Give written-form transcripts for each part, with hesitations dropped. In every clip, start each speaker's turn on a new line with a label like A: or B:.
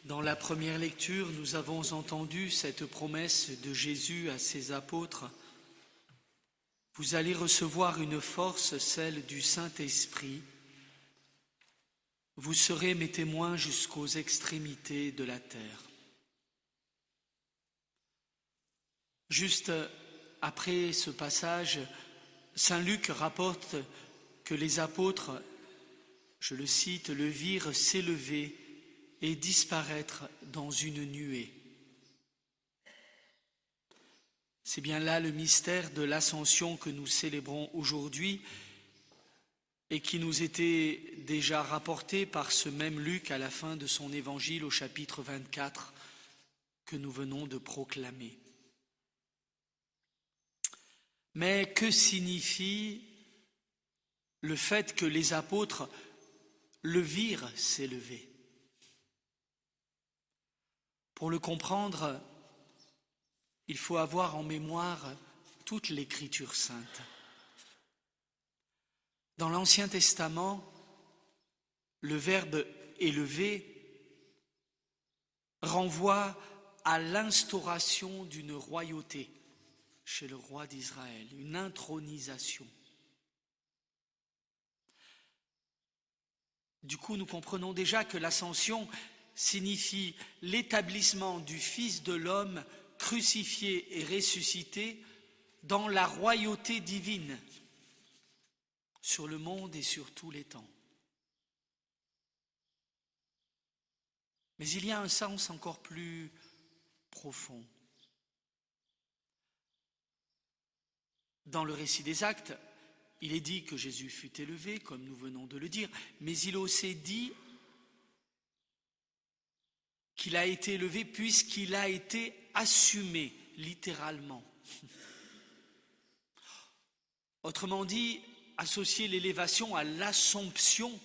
A: Dans la première lecture, nous avons entendu cette promesse de Jésus à ses apôtres. Vous allez recevoir une force, celle du Saint-Esprit. Vous serez mes témoins jusqu'aux extrémités de la terre. Juste après ce passage, saint Luc rapporte que les apôtres, je le cite, le virent s'élever et disparaître dans une nuée. C'est bien là le mystère de l'Ascension que nous célébrons aujourd'hui et qui nous était déjà rapporté par ce même Luc à la fin de son évangile au chapitre 24 que nous venons de proclamer. Mais que signifie le fait que les apôtres le virent s'élever ? Pour le comprendre, il faut avoir en mémoire toute l'Écriture sainte. Dans l'Ancien Testament, le verbe « élever » renvoie à l'instauration d'une royauté chez le roi d'Israël, une intronisation. Du coup, nous comprenons déjà que l'ascension signifie l'établissement du Fils de l'homme crucifié et ressuscité dans la royauté divine sur le monde et sur tous les temps. Mais il y a un sens encore plus profond. Dans le récit des Actes, il est dit que Jésus fut élevé, comme nous venons de le dire, mais il est aussi dit qu'il a été élevé puisqu'il a été assumé, littéralement. Autrement dit, associer l'élévation à l'Assomption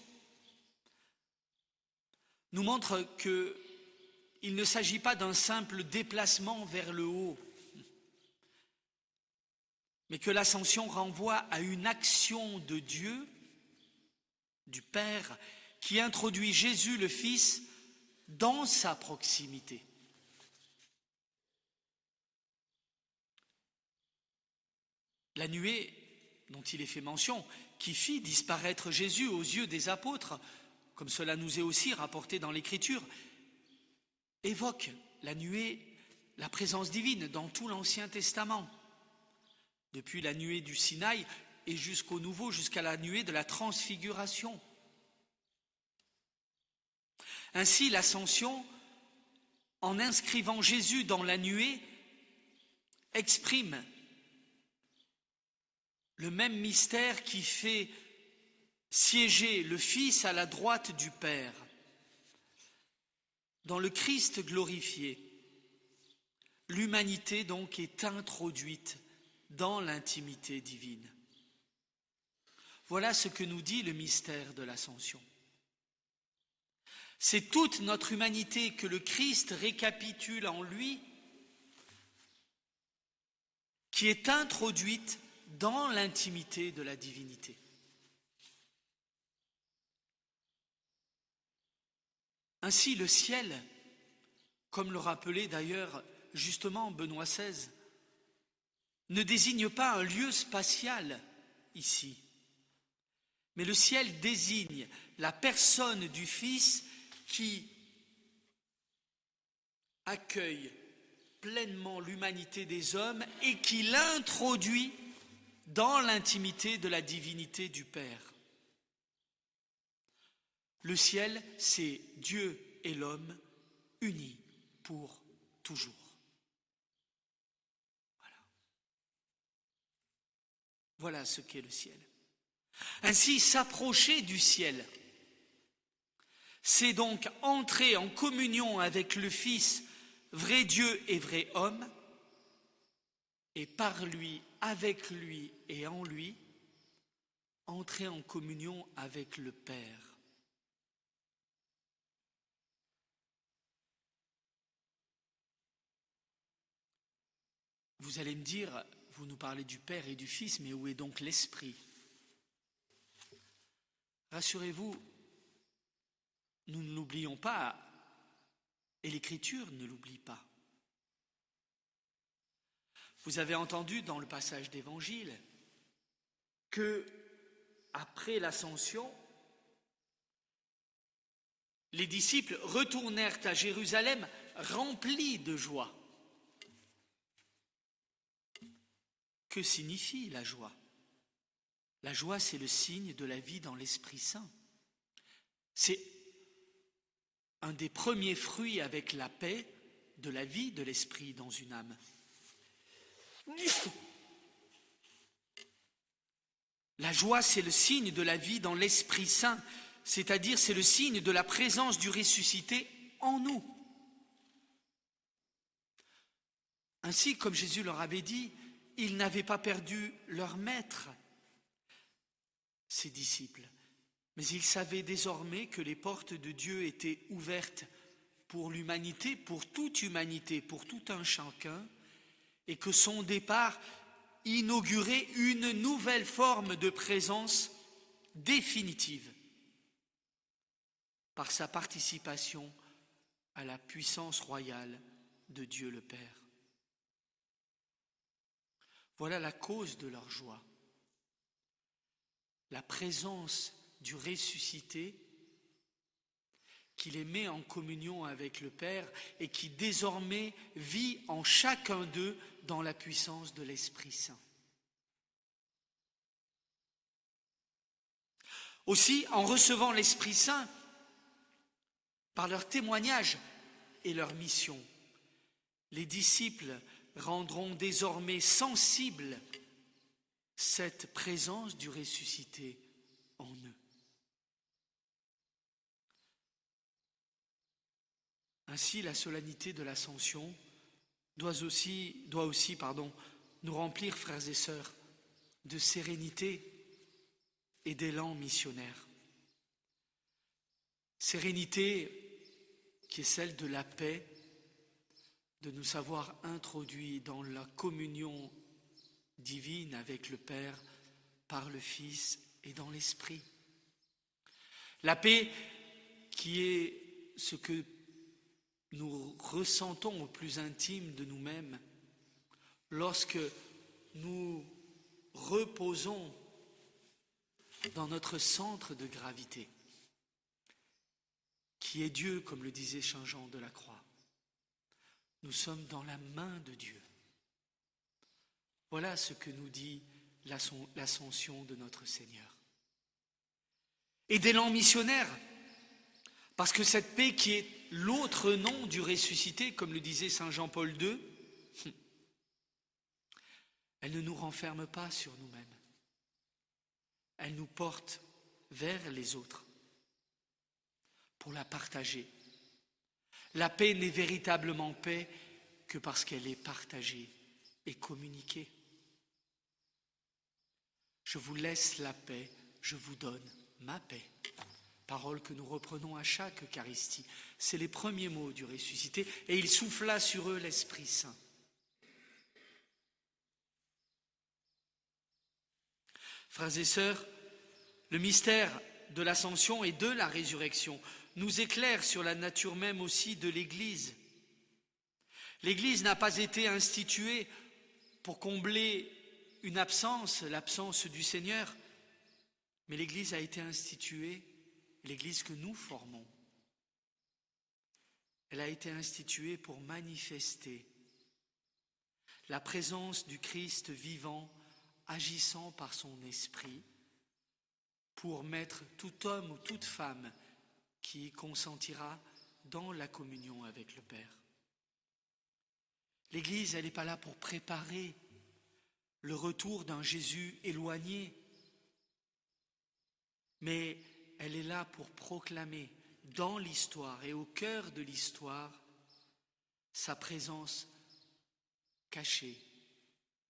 A: nous montre qu'il ne s'agit pas d'un simple déplacement vers le haut, mais que l'ascension renvoie à une action de Dieu, du Père, qui introduit Jésus le Fils dans sa proximité. La nuée dont il est fait mention, qui fit disparaître Jésus aux yeux des apôtres, comme cela nous est aussi rapporté dans l'Écriture, évoque la nuée, la présence divine dans tout l'Ancien Testament, depuis la nuée du Sinaï et jusqu'au Nouveau, jusqu'à la nuée de la Transfiguration. Ainsi, l'ascension, en inscrivant Jésus dans la nuée, exprime le même mystère qui fait siéger le Fils à la droite du Père. Dans le Christ glorifié, l'humanité donc est introduite dans l'intimité divine. Voilà ce que nous dit le mystère de l'Ascension. C'est toute notre humanité que le Christ récapitule en lui, qui est introduite dans l'intimité de la divinité. Ainsi, le ciel, comme le rappelait d'ailleurs justement Benoît XVI, ne désigne pas un lieu spatial ici, mais le ciel désigne la personne du Fils qui accueille pleinement l'humanité des hommes et qui l'introduit dans l'intimité de la divinité du Père. Le ciel, c'est Dieu et l'homme unis pour toujours. Voilà ce qu'est le ciel. Ainsi, s'approcher du ciel, c'est donc entrer en communion avec le Fils, vrai Dieu et vrai homme, et par lui, avec lui et en lui, entrer en communion avec le Père. Vous allez me dire, vous nous parlez du Père et du Fils, mais où est donc l'Esprit ? Rassurez-vous, nous ne l'oublions pas, Et l'Écriture ne l'oublie pas. Vous avez entendu dans le passage d'Évangile que, après l'ascension, les disciples retournèrent à Jérusalem remplis de joie. Que signifie la joie ? La joie, c'est le signe de la vie dans l'Esprit Saint. C'est un des premiers fruits avec la paix de la vie de l'Esprit dans une âme. La joie, c'est le signe de la vie dans l'Esprit Saint, c'est-à-dire c'est le signe de la présence du ressuscité en nous. Ainsi, comme Jésus leur avait dit, ils n'avaient pas perdu leur maître, ses disciples, mais ils savaient désormais que les portes de Dieu étaient ouvertes pour l'humanité, pour toute humanité, pour tout un chacun, et que son départ inaugurait une nouvelle forme de présence définitive par sa participation à la puissance royale de Dieu le Père. Voilà la cause de leur joie. La présence du ressuscité qui les met en communion avec le Père et qui désormais vit en chacun d'eux dans la puissance de l'Esprit Saint. Aussi, en recevant l'Esprit Saint, par leur témoignage et leur mission, les disciples rendront désormais sensible cette présence du ressuscité en eux. Ainsi, la solennité de l'Ascension doit aussi nous remplir, frères et sœurs, de sérénité et d'élan missionnaire. Sérénité qui est celle de la paix, de nous savoir introduits dans la communion divine avec le Père par le Fils et dans l'Esprit. La paix qui est ce que nous ressentons au plus intime de nous-mêmes lorsque nous reposons dans notre centre de gravité, qui est Dieu, comme le disait Saint Jean de la Croix. Nous sommes dans la main de Dieu. Voilà ce que nous dit l'ascension de notre Seigneur. Et d'élan missionnaire, parce que cette paix qui est l'autre nom du ressuscité, comme le disait Saint Jean-Paul II, elle ne nous renferme pas sur nous-mêmes. Elle nous porte vers les autres pour la partager. La paix n'est véritablement paix que parce qu'elle est partagée et communiquée. Je vous laisse la paix, je vous donne ma paix. Parole que nous reprenons à chaque Eucharistie. C'est les premiers mots du ressuscité et il souffla sur eux l'Esprit Saint. Frères et sœurs, le mystère de l'Ascension et de la résurrection nous éclaire sur la nature même aussi de l'Église. L'Église n'a pas été instituée pour combler une absence, l'absence du Seigneur, mais l'Église a été instituée, l'Église que nous formons. Elle a été instituée pour manifester la présence du Christ vivant, agissant par son esprit, pour mettre tout homme ou toute femme qui consentira dans la communion avec le Père. L'Église, elle n'est pas là pour préparer le retour d'un Jésus éloigné, mais elle est là pour proclamer dans l'histoire et au cœur de l'histoire sa présence cachée,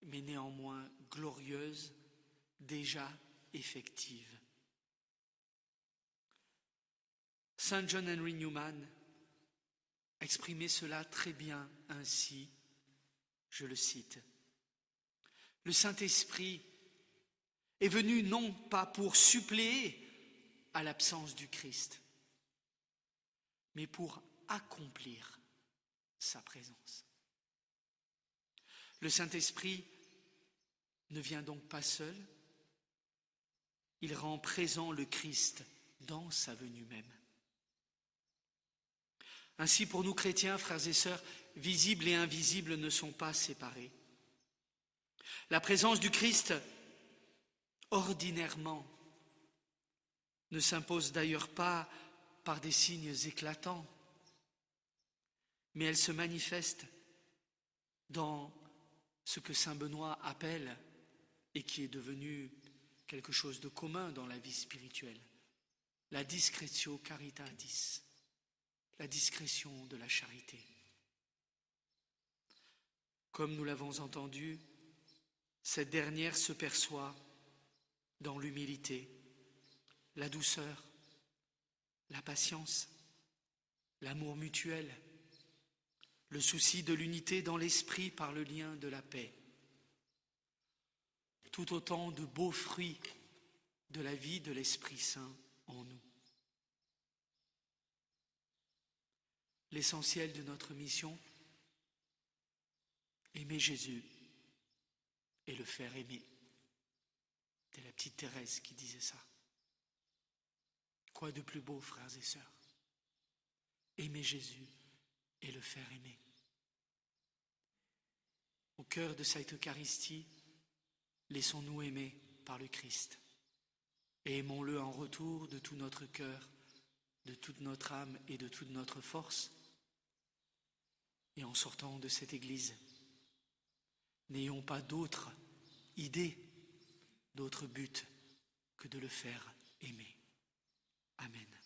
A: mais néanmoins glorieuse, déjà effective. Saint John Henry Newman exprimait cela très bien ainsi, je le cite. Le Saint-Esprit est venu non pas pour suppléer à l'absence du Christ, mais pour accomplir sa présence. Le Saint-Esprit ne vient donc pas seul, il rend présent le Christ dans sa venue même. Ainsi, pour nous chrétiens, frères et sœurs, visibles et invisibles ne sont pas séparés. La présence du Christ, ordinairement, ne s'impose d'ailleurs pas par des signes éclatants, mais elle se manifeste dans ce que saint Benoît appelle, et qui est devenu quelque chose de commun dans la vie spirituelle, la discretio caritatis, la discrétion de la charité. Comme nous l'avons entendu, cette dernière se perçoit dans l'humilité, la douceur, la patience, l'amour mutuel, le souci de l'unité dans l'esprit par le lien de la paix. Tout autant de beaux fruits de la vie de l'Esprit Saint en nous. L'essentiel de notre mission, aimer Jésus et le faire aimer. C'est la petite Thérèse qui disait ça. Quoi de plus beau, frères et sœurs? Aimer Jésus et le faire aimer. Au cœur de cette Eucharistie, laissons-nous aimer par le Christ et aimons-le en retour de tout notre cœur, de toute notre âme et de toute notre force. Et en sortant de cette Église, n'ayons pas d'autre idée, d'autre but que de le faire aimer. Amen.